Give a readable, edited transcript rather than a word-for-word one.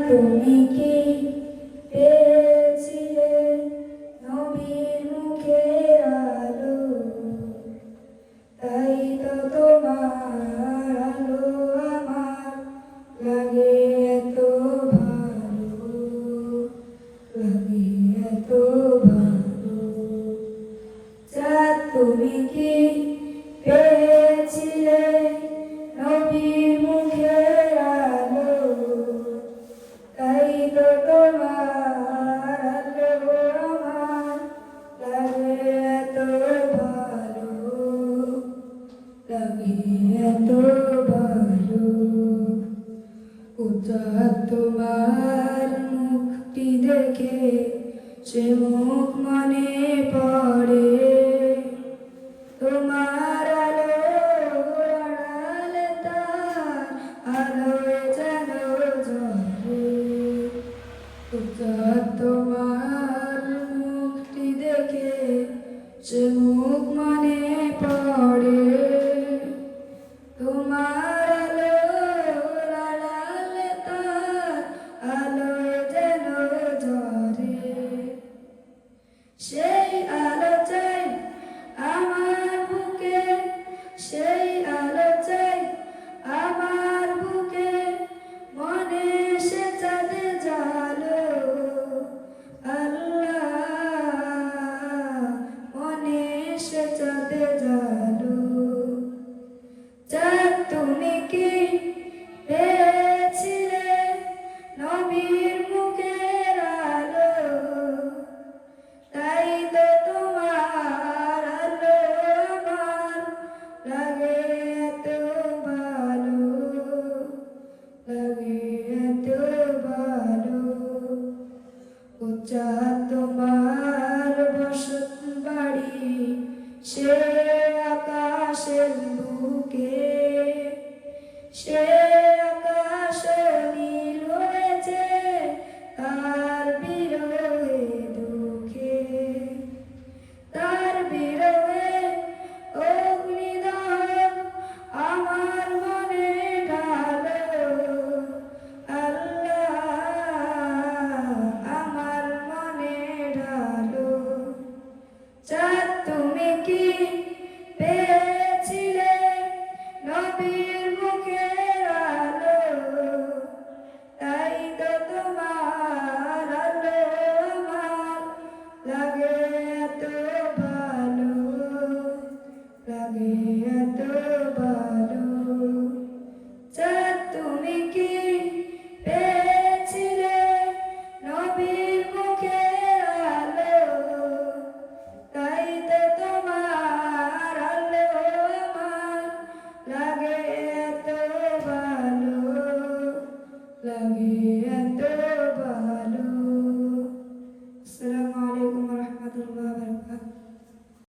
তুমি কি পেয়েছিলে নবীর মুখের আলো? তাই তো তোমার আলো আমার লাগে এত ভালো, লাগে এত ভালো। চাঁদ তুমি কি পেয়েছিলে নবীর মুখের আলো? তাই তো তোমার আলো আমার লাগে এত ভালো, লাগে এত ভালো। চাঁদ তোমার মুখটি দেখে সে মুখ মনে পড়ে, তোমার আলো আড়ালে তার আলোয় যেন ঝরে। চাঁদ তোমার মুখটি দেখে সে মুখ মনে পড়ে, তোমার আলো আড়ালে তার আলোয় যেন ঝরে। সেই আলো চাই আমার বুকে, সেই আলো চাই আমার বুকে, মনে সে চাঁদে জালো। আল্লাহ মনে সে চাঁদে জালো। চাঁদ তুমি কি পেয়েছিলে নবীর মুখের আলো? তাই তো তোমার আলো আমার লাগে এত ভালো, লাগে এত ভালো। ও চাঁদ তোমার বসত বাড়ি সে আকাশের বুকে, সে আকাশ নীল হয়েছে তার বিরহে দুঃখে, তার বিরহে অগ্নিদগ্ধ আমার মনে ঢালো। আল্লাহ আমার মনে ঢালো। চাঁদ তুমি কি পেয়েছিলে নবীর মুখের আলো? তাই তো তোমার আলো আমার লাগে এত ভালো, লাগে এত ভালো। চাঁদ তুমি কি পেয়েছিলে নবীর মুখের আলো? তাই তো তোমার আলো আমার লাগে এত ভালো, লাগে এত ভালো। আসসালামু আলাইকুম ওয়া রাহমাতুল্লাহি ওয়া বারাকাতুহু।